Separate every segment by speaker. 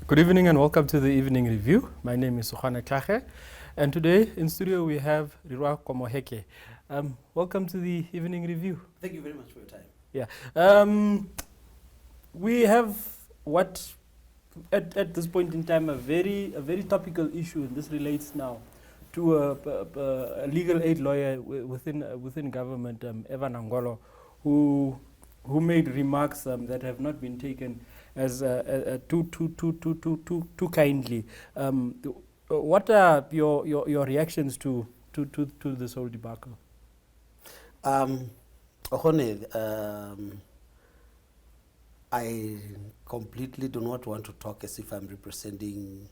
Speaker 1: Good evening and welcome to the Evening Review. My name is Sukhana Klache, and today in studio we have Rirua Komeheke. Welcome to the Evening Review.
Speaker 2: Thank you very much for your time.
Speaker 1: Yeah. We have what, at this point in time, a very topical issue, and this relates now to a legal aid lawyer within government, Eva Nangolo, who made remarks that have not been taken as too kindly. What are your reactions to this whole debacle?
Speaker 2: I completely do not want to talk as if I'm representing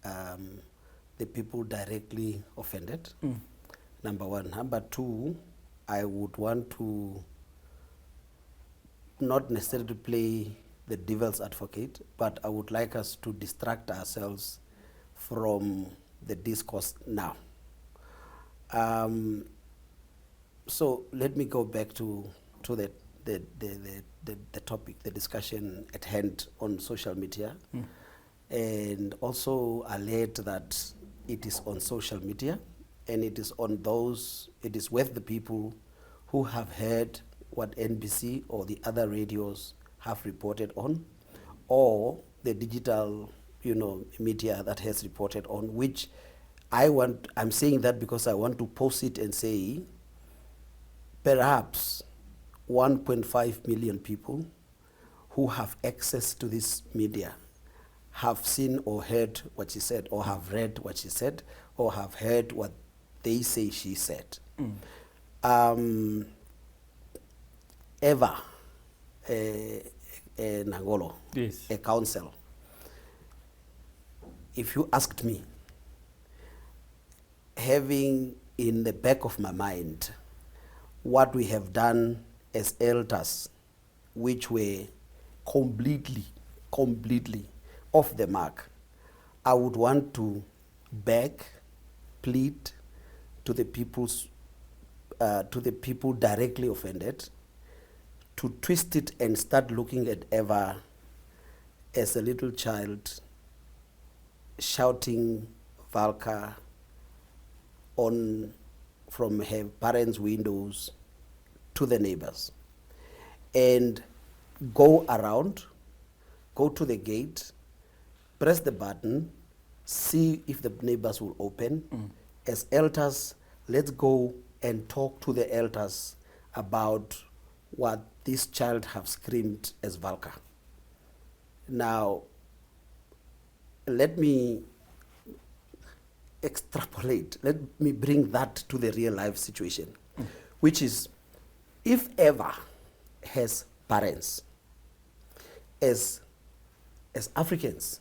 Speaker 2: the people directly offended. Number one. Number two, I would want to not necessarily play the devil's advocate, but I would like us to distract ourselves from the discourse now. So let me go back to the topic, the discussion at hand on social media, and also alert that it is on social media, and it is with the people who have heard what NBC or the other radios have reported on, or the digital, media that has reported on, which I'm saying that because I want to post it and say, perhaps 1.5 million people who have access to this media have seen or heard what she said, or have read what she said, or have heard what they say she said. Eva Nangolo,
Speaker 1: Yes.
Speaker 2: a counsel, if you asked me, having in the back of my mind what we have done as elders, which were completely off the mark, I would want to beg, plead to the people directly offended, to twist it and start looking at Eva as a little child shouting Valka from her parents' windows to the neighbors, and go around, go to the gate, press the button, see if the neighbors will open. As elders, let's go and talk to the elders about what this child have screamed as Valka. Now, let me extrapolate, let me bring that to the real life situation, which is, if Eva has parents as Africans,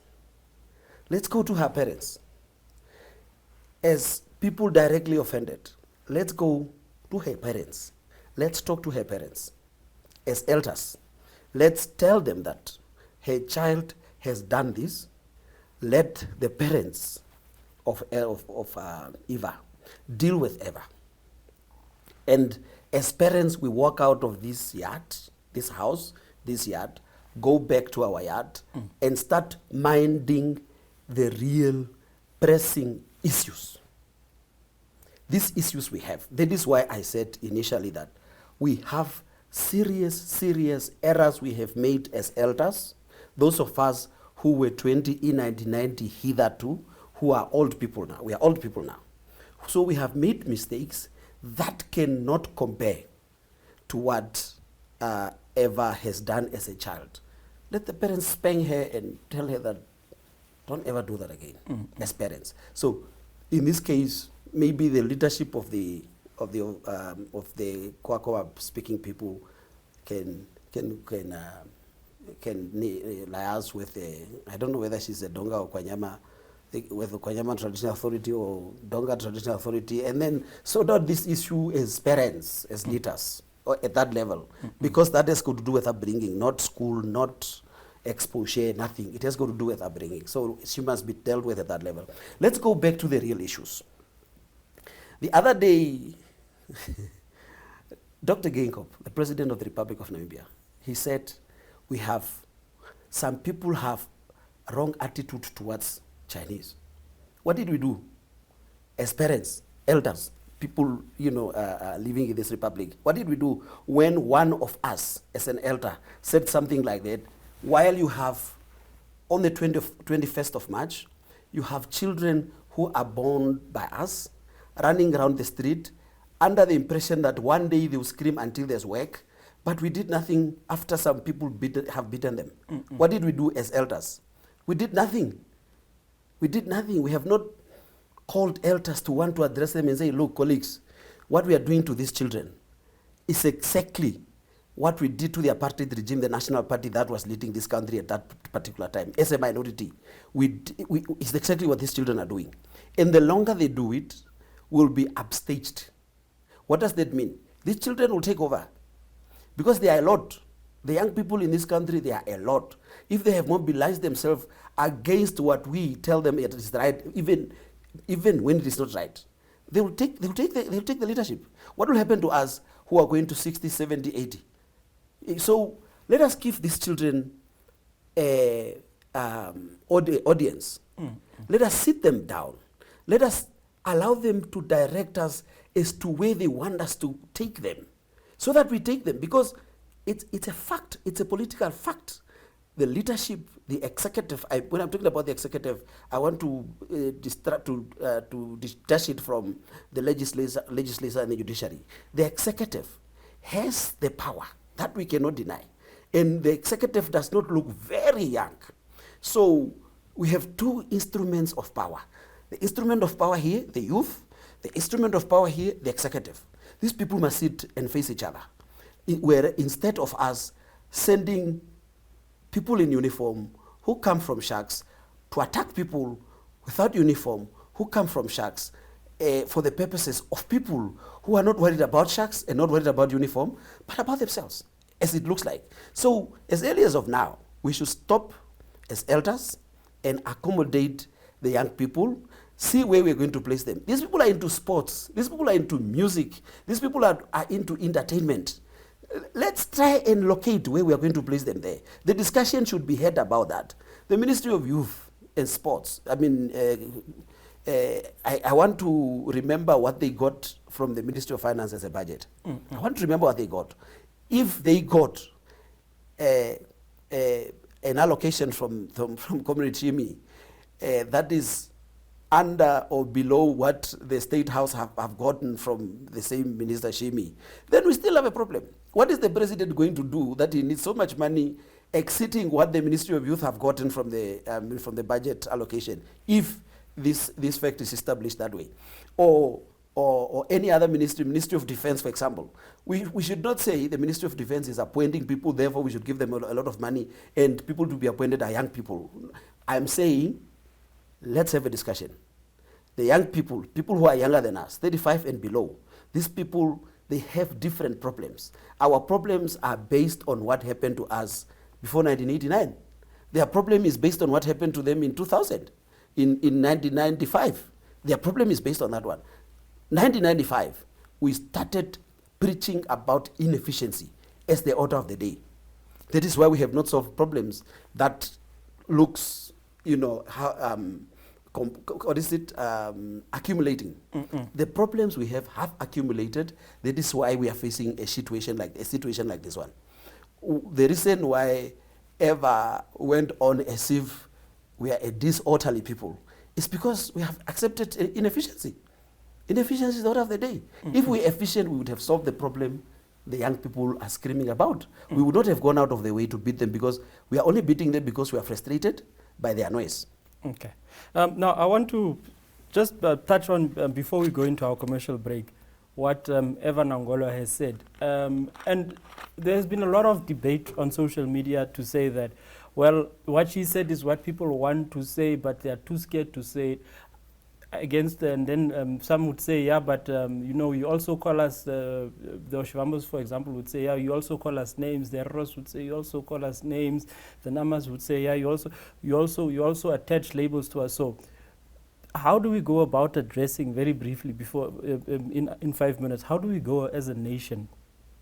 Speaker 2: let's go to her parents. As people directly offended, let's go to her parents. Let's talk to her parents. As elders, let's tell them that her child has done this. Let the parents of Eva deal with Eva. And as parents, we walk out of this yard, this house, this yard, go back to our yard, and start minding the real pressing issues. These issues we have. That is why I said initially that we have serious errors we have made as elders. Those of us who were 20 in 1990 hitherto, who are old people now. We are old people now. So we have made mistakes that cannot compare to what Eva has done as a child. Let the parents spank her and tell her that don't ever do that again as parents. So in this case, maybe the leadership of the Kwakwa speaking people can liaise with I don't know whether she's a Donga or Kwanyama, with the Kwanyama Traditional Authority or Donga Traditional Authority, and then sort out this issue as parents, as leaders, or at that level, because that has got to do with upbringing, not school, not exposure, nothing. It has got to do with upbringing. So she must be dealt with at that level. Let's go back to the real issues. The other day, Dr. Geinkop, the President of the Republic of Namibia, he said, some people have wrong attitude towards Chinese. What did we do as parents, elders, people, living in this republic? What did we do when one of us, as an elder, said something like that? While you have, on the 21st of March, you have children who are born by us, running around the street, under the impression that one day they will scream until there's work, but we did nothing after some people have beaten them. What did we do as elders? We did nothing. We did nothing. We have not called elders to want to address them and say, look, colleagues, what we are doing to these children is exactly what we did to the apartheid regime, the national party that was leading this country at that particular time. As a minority, it's exactly what these children are doing. And the longer they do it, we'll be upstaged. What does that mean? These children will take over. Because they are a lot. The young people in this country, they are a lot. If they have mobilized themselves against what we tell them it is right, even when it is not right, they will take the leadership. What will happen to us who are going to 60, 70, 80? So let us give these children audience. Let us sit them down. Let us allow them to direct us as to where they want us to take them, so that we take them, because it's a fact, it's a political fact. The leadership, the executive, when I'm talking about the executive, I want to detach it from the legislature and the judiciary. The executive has the power, that we cannot deny. And the executive does not look very young. So we have two instruments of power. The instrument of power here, the youth. The instrument of power here, the executive. These people must sit and face each other. Where instead of us sending people in uniform who come from sharks to attack people without uniform who come from sharks for the purposes of people who are not worried about sharks and not worried about uniform, but about themselves, as it looks like. So as early as of now, we should stop as elders and accommodate the young people, see where we're going to place them. These people are into sports. These people are into music. These people are into entertainment. Let's try and locate where we are going to place them there. The discussion should be had about that. The Ministry of Youth and Sports, I want to remember what they got from the Ministry of Finance as a budget. I want to remember what they got. If they got an allocation from Comrade Shimi that is under or below what the State House have gotten from the same Minister Shimi, then we still have a problem. What is the president going to do that he needs so much money exceeding what the Ministry of Youth have gotten from the budget allocation, if this fact is established that way? Or any other ministry, Ministry of Defense, for example. We should not say the Ministry of Defense is appointing people, therefore we should give them a lot of money, and people to be appointed are young people. I'm saying, let's have a discussion. The young people who are younger than us, 35 and below, these people, they have different problems. Our problems are based on what happened to us before 1989. Their problem is based on what happened to them in 2000, in 1995. Their problem is based on that one. 1995, we started preaching about inefficiency as the order of the day. That is why we have not solved problems that looks, accumulating. The problems we have accumulated. That is why we are facing a situation like this one. The reason why Eva went on as if we are a disorderly people is because we have accepted inefficiency. Inefficiency is the order of the day. If we were efficient, we would have solved the problem the young people are screaming about. We would not have gone out of the way to beat them, because we are only beating them because we are frustrated by their noise.
Speaker 1: Okay. Now, I want to just touch on, before we go into our commercial break, what Eva Nangolo has said. And there's been a lot of debate on social media to say that, well, what she said is what people want to say, but they're too scared to say it. And then some would say, yeah, but you also call us, the Oshivambos, for example, would say, yeah, you also call us names. The Eros would say, you also call us names. The Namas would say, yeah, you also attach labels to us. So how do we go about addressing, very briefly, before in 5 minutes, how do we go as a nation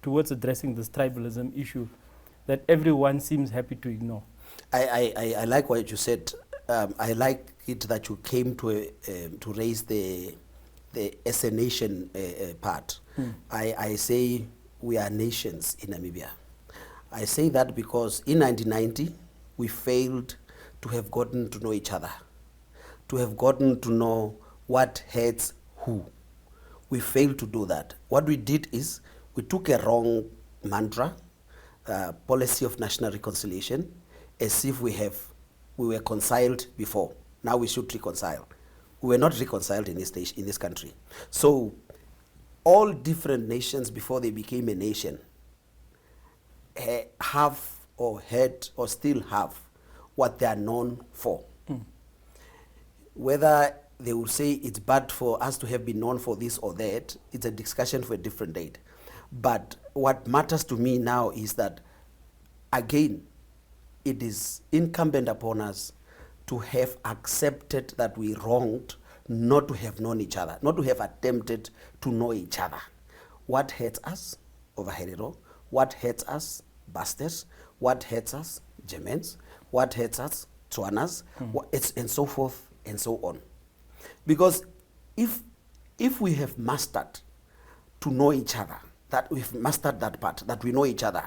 Speaker 1: towards addressing this tribalism issue that everyone seems happy to ignore?
Speaker 2: I like what you said. I like it that you came to raise the as a nation part. I say we are nations in Namibia. I say that because in 1990 we failed to have gotten to know each other, to have gotten to know what hurts who. We failed to do that. What we did is we took a wrong mantra, policy of national reconciliation, as if we were reconciled before. Now we should reconcile. We were not reconciled in this country. So all different nations before they became a nation have or had or still have what they are known for. Whether they will say it's bad for us to have been known for this or that, it's a discussion for a different date. But what matters to me now is that, again, it is incumbent upon us to have accepted that we wronged, not to have known each other, not to have attempted to know each other. What hurts us, Ovaherero? What hurts us, Bastards? What hurts us, Germans? What hurts us, Tswanas? And so forth and so on. Because if we have mastered to know each other, that we've mastered that part, that we know each other,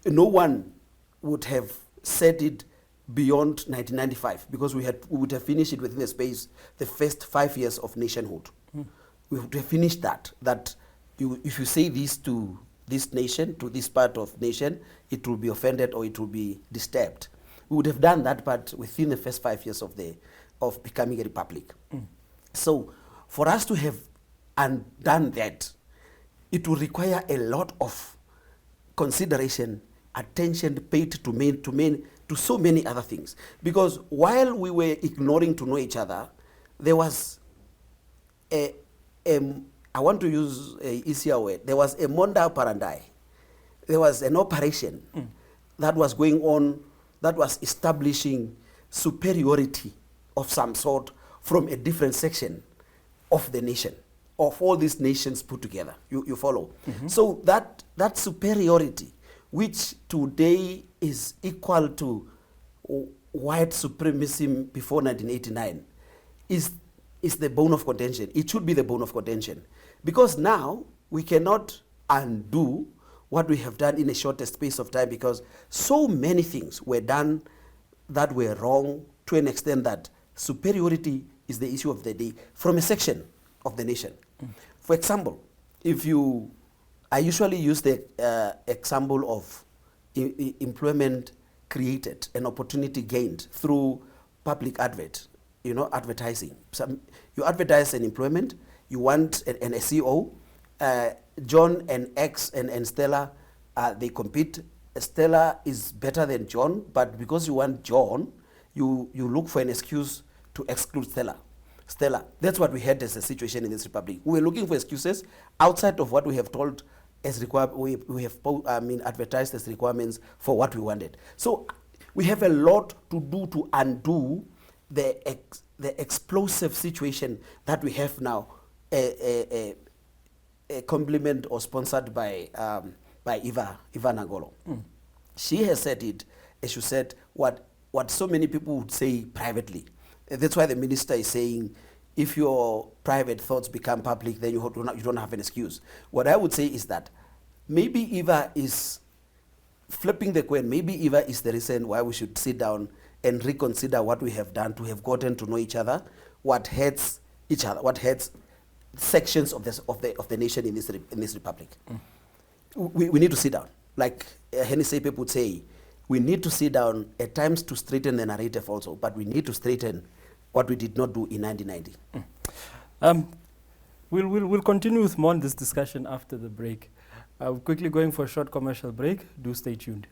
Speaker 2: no one would have said it beyond 1995, because we would have finished it within the space, the first 5 years of nationhood. We would have finished that if you say this to this nation, to this part of nation, it will be offended or it will be disturbed. We would have done that part within the first 5 years of becoming a republic. So for us to have undone that, it will require a lot of consideration, attention paid to so many other things. Because while we were ignoring to know each other, there was I want to use an easier word, there was a monda operandi. There was an operation that was going on, that was establishing superiority of some sort from a different section of the nation, of all these nations put together. You follow? So that superiority, which today is equal to white supremacy before 1989, is the bone of contention. It should be the bone of contention. Because now we cannot undo what we have done in a shorter space of time, because so many things were done that were wrong, to an extent that superiority is the issue of the day from a section of the nation. For example, I usually use the example of employment created, an opportunity gained through public advertising. You advertise an employment, you want an SEO, John and X and Stella, they compete. Stella is better than John, but because you want John, you look for an excuse to exclude Stella. That's what we had as a situation in this republic. We were looking for excuses outside of what we have told as we have advertised as requirements for what we wanted. So we have a lot to do to undo the explosive situation that we have now, a compliment or sponsored by Eva Nangolo. She has said it, as you said, what so many people would say privately. That's why the minister is saying, if your private thoughts become public, then you don't have an excuse. What I would say is that maybe Eva is flipping the coin. Maybe Eva is the reason why we should sit down and reconsider what we have done to have gotten to know each other, what hurts each other, what hurts sections of the nation in this republic. We need to sit down. Like Hennessy people would say, we need to sit down at times to straighten the narrative also, but we need to straighten what we did not do in 1990.
Speaker 1: We'll continue with more on this discussion after the break. Quickly going for a short commercial break. Do stay tuned.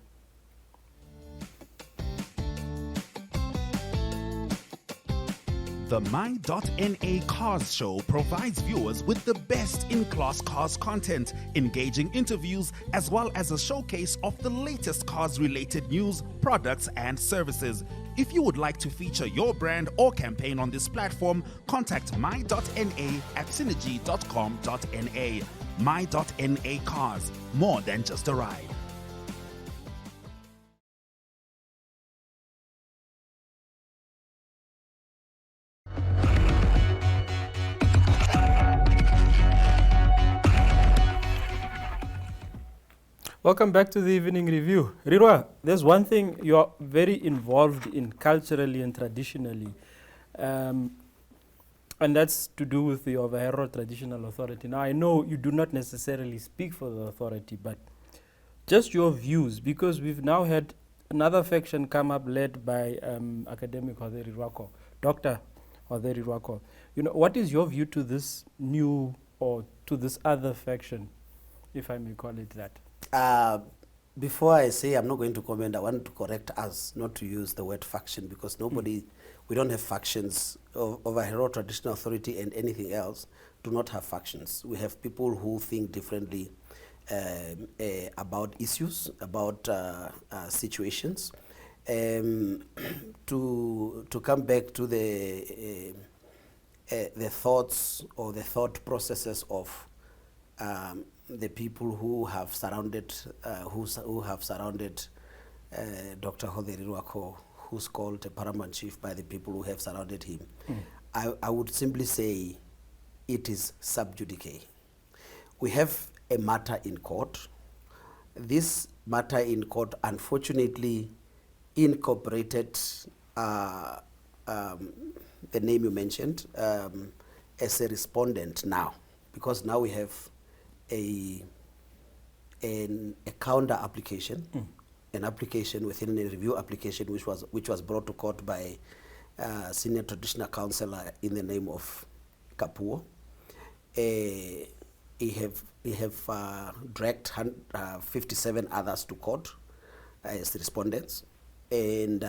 Speaker 3: The My.NA Cars Show provides viewers with the best in-class cars content, engaging interviews, as well as a showcase of the latest cars-related news, products, and services. If you would like to feature your brand or campaign on this platform, contact My.NA at synergy.com.na. My.NA Cars, more than just a ride.
Speaker 1: Welcome back to the Evening Review. Rirua, there's one thing you're very involved in culturally and traditionally, and that's to do with the Ovaherero Traditional Authority. Now, I know you do not necessarily speak for the authority, but just your views, because we've now had another faction come up led by academic Ovaherero, Dr. Ovaherero. You know, what is your view to this new or to this other faction, if I may call it that?
Speaker 2: Before I say I'm not going to comment, I want to correct us not to use the word faction, because nobody, we don't have factions. Ovaherero Traditional Authority and anything else do not have factions. We have people who think differently about issues, about situations. To come back to the thoughts or the thought processes of the people who have surrounded Dr. Ovaherero, who's called a paramount chief by the people who have surrounded him. I would simply say it is sub judice. We have a matter in court. This matter in court unfortunately incorporated the name you mentioned as a respondent now, because now we have a counter application, an application within a review application which was brought to court by senior traditional counsellor in the name of Kapuo. He have dragged 57 others to court as respondents, and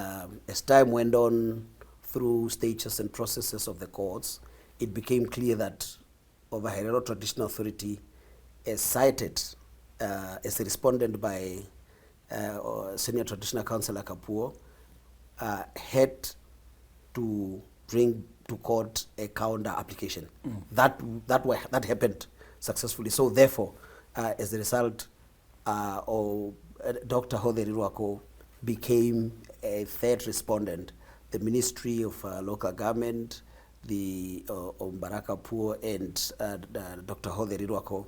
Speaker 2: as time went on through stages and processes of the courts, it became clear that Ovaherero Traditional Authority, as cited as a respondent by senior traditional counsellor Kapuo, had to bring to court a counter application. That happened successfully. So therefore, as a result, Dr. Ovaherero became a third respondent. The Ministry of Local Government, the Mbaraka Kapuo, and Dr. Ovaherero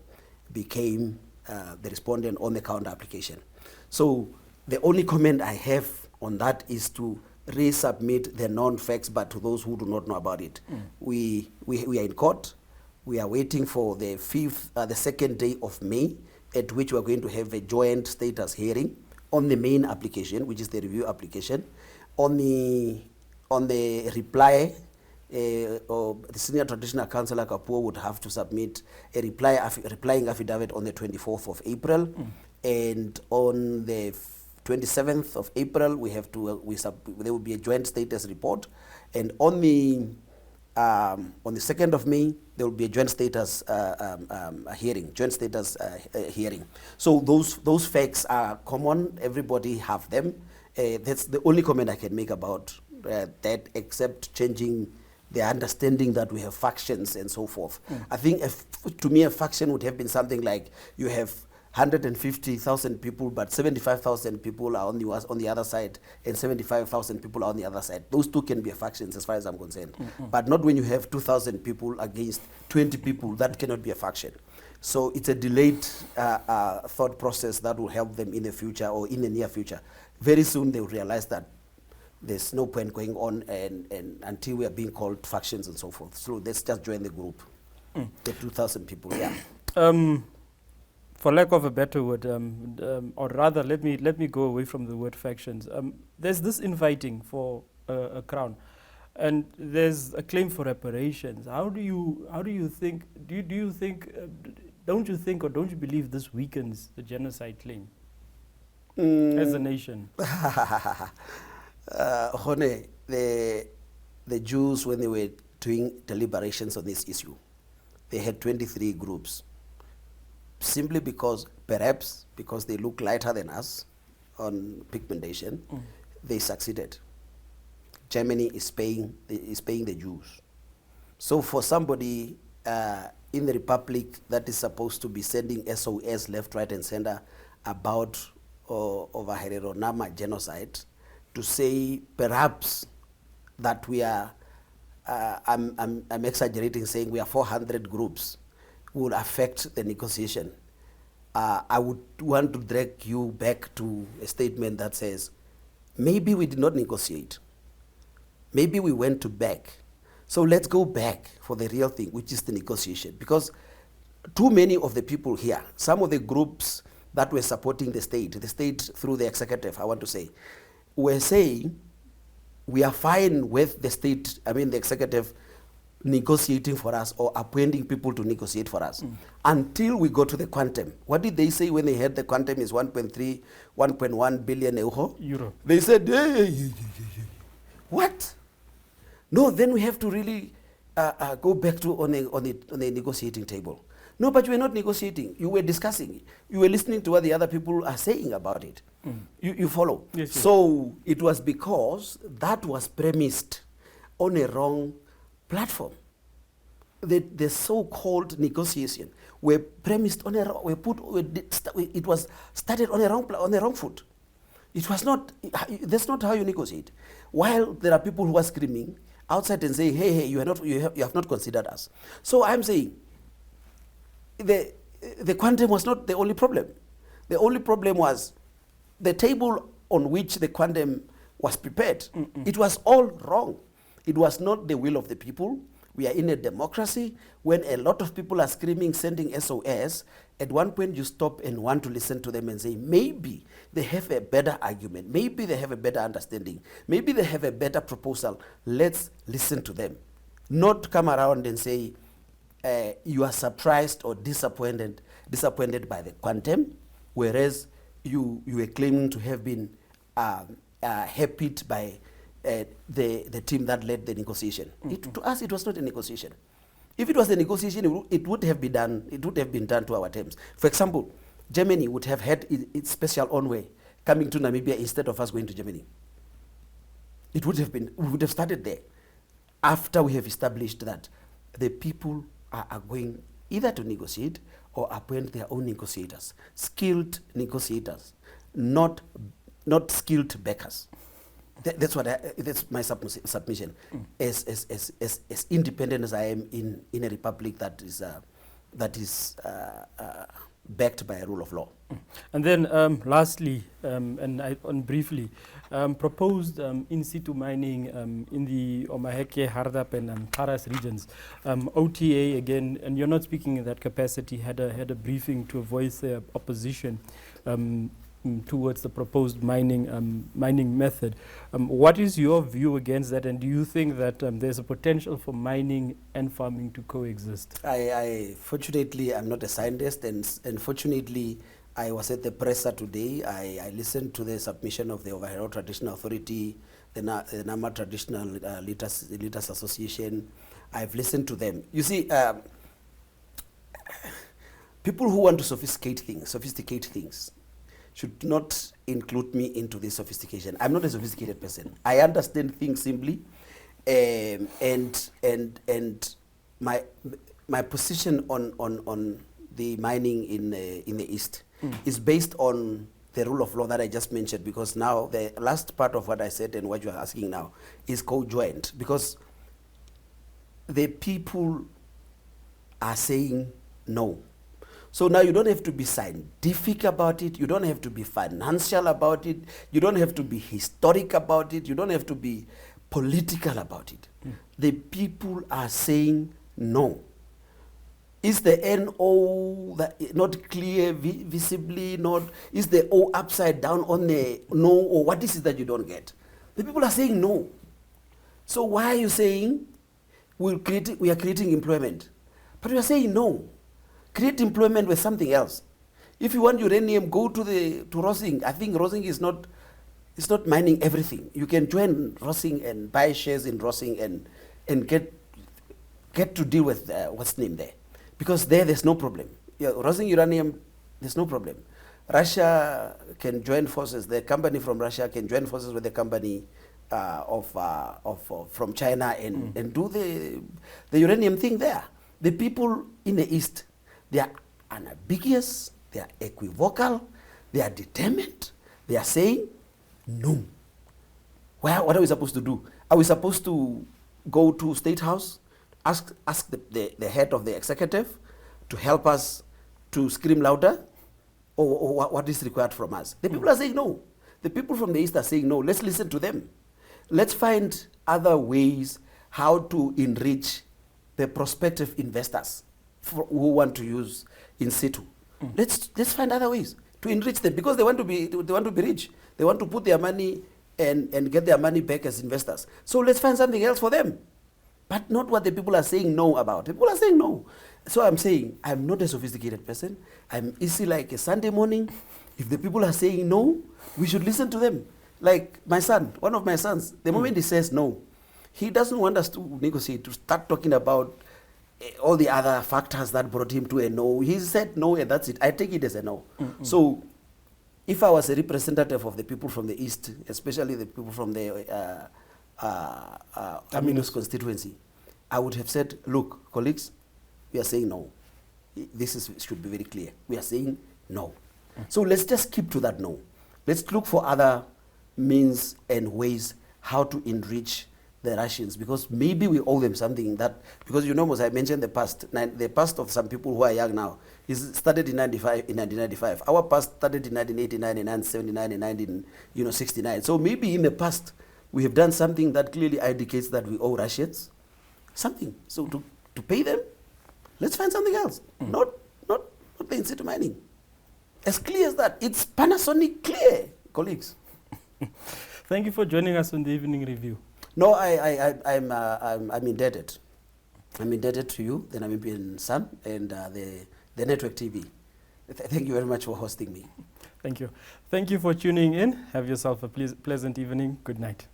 Speaker 2: became the respondent on the counter application. So the only comment I have on that is to resubmit the non-facts, but to those who do not know about it. We are in court. We are waiting for the second day of May, at which we are going to have a joint status hearing on the main application, which is the review application. On the reply, or the senior traditional counsellor Kapuo would have to submit a replying affidavit on the 24th of April, and on the 27th of April there will be a joint status report, and on the 2nd of May there will be a joint status hearing. So those facts are common. Everybody have them. That's the only comment I can make about that, except changing the understanding that we have factions and so forth. I think to me a faction would have been something like you have 150,000 people, but 75,000 people are on the other side, and 75,000 people are on the other side. Those two can be factions as far as I'm concerned. But not when you have 2,000 people against 20 people. That cannot be a faction. So it's a delayed thought process that will help them in the future or in the near future. Very soon they will realize that there's no point going on and until we are being called factions and so forth. So let's just join the group, the 2,000 people. Yeah.
Speaker 1: For lack of a better word, or rather, let me go away from the word factions. There's this infighting for a crown, and there's a claim for reparations. How do you think? Do you think? Don't you think, or don't you believe this weakens the genocide claim as a nation?
Speaker 2: Hone, the Jews, when they were doing deliberations on this issue, they had 23 groups. Simply perhaps because they look lighter than us on pigmentation, they succeeded. Germany is paying the Jews. So for somebody in the Republic that is supposed to be sending SOS left, right, and center about Ovaherero Nama genocide, to say perhaps that we are, I'm exaggerating saying we are 400 groups, will affect the negotiation. I would want to drag you back to a statement that says, maybe we did not negotiate. Maybe we went to back. So let's go back for the real thing, which is the negotiation. Because too many of the people here, some of the groups that were supporting the state through the executive, I want to say, were saying, we are fine with the state, the executive negotiating for us or appointing people to negotiate for us until we go to the quantum. What did they say when they heard the quantum is 1.3, 1.1 billion euro? They said, what? No, then we have to really go back to on a negotiating table. No, but you were not negotiating. You were discussing. You were listening to what the other people are saying about it. You follow?
Speaker 1: Yes, yes.
Speaker 2: So it was because that was premised on a wrong platform. The so-called negotiation were premised on it was started on a wrong foot. It was not. That's not how you negotiate. While there are people who are screaming outside and saying, "Hey, you have not considered us." So I'm saying, the quantum was not the only problem. The only problem was the table on which the quantum was prepared. It was all wrong. It was not the will of the people. We are in a democracy. When a lot of people are screaming, sending SOS, at one point you stop and want to listen to them and say, maybe they have a better argument. Maybe they have a better understanding. Maybe they have a better proposal. Let's listen to them. Not come around and say, you are surprised or disappointed by the quantum, whereas you were claiming to have been happy by the team that led the negotiation. To us, it was not a negotiation. If it was a negotiation, it would have been done. It would have been done to our terms. For example, Germany would have had its special envoy coming to Namibia instead of us going to Germany. It would have been. We would have started there after we have established that the people are going either to negotiate or appoint their own negotiators, skilled negotiators, not skilled backers. That's my submission. As independent as I am in a republic that is backed by a rule of law.
Speaker 1: And then lastly, and briefly, proposed in situ mining in the Omaheke, Hardap and Paras regions. OTA again, and you're not speaking in that capacity, had a briefing to voice their opposition towards the proposed mining method. What is your view against that, and do you think that there's a potential for mining and farming to coexist?
Speaker 2: Fortunately, I'm not a scientist, and fortunately, I was at the presser today. I listened to the submission of the Ovaherero Traditional Authority, the Nama Traditional Leaders Association. I've listened to them. You see, people who want to sophisticate things, should not include me into this sophistication. I'm not a sophisticated person. I understand things simply, and my position on the mining in the East is based on the rule of law that I just mentioned, because now the last part of what I said and what you are asking now is co-joint, because the people are saying no. So now you don't have to be scientific about it, you don't have to be financial about it, you don't have to be historic about it, you don't have to be political about it. The people are saying no. Is the NO not clear visibly? Is the O upside down on the no, or what is it that you don't get? The people are saying no. So why are you saying we are creating employment? But we are saying no. Create employment with something else. If you want uranium, go to Rosing. I think Rosing is not mining everything. You can join Rosing and buy shares in Rosing and get to deal with what's named there, because there's no problem. Yeah, Rosing uranium, there's no problem. Russia can join forces. The company from Russia can join forces with the company from China and do the uranium thing there. The people in the East, they are unambiguous, they are equivocal, they are determined, they are saying no. Well, what are we supposed to do? Are we supposed to go to State House, ask the head of the executive to help us to scream louder? or what is required from us. The people are saying no. The people from the East are saying no. Let's listen to them. Let's find other ways how to enrich the prospective investors who want to use in situ. Let's find other ways to enrich them, because they want to be rich. They want to put their money and get their money back as investors. So let's find something else for them, but not what the people are saying no about. The people are saying no. So I'm saying I'm not a sophisticated person. I'm easy like a Sunday morning. If the people are saying no, we should listen to them. Like my son, one of my sons, the moment he says no, he doesn't want us to negotiate, to start talking about all the other factors that brought him to a no. He said no, and that's it. I take it as a no. So if I was a representative of the people from the East, especially the people from the Aminus constituency, I would have said, look, colleagues, we are saying no. This should be very clear. We are saying no. So let's just keep to that no. Let's look for other means and ways how to enrich the Russians, because maybe we owe them something that, because as I mentioned the past of some people who are young now is started in 1995. Our past started in 1989, in 1979, in 1969. So maybe in the past we have done something that clearly indicates that we owe Russians something. So to pay them, let's find something else. Not the in-situ mining. As clear as that. It's Panasonic clear, colleagues.
Speaker 1: Thank you for joining us on the Evening Review.
Speaker 2: No, I'm indebted. I'm indebted to you, the Namibian Sun, and the Network TV. Thank you very much for hosting me.
Speaker 1: Thank you. Thank you for tuning in. Have yourself a pleasant evening. Good night.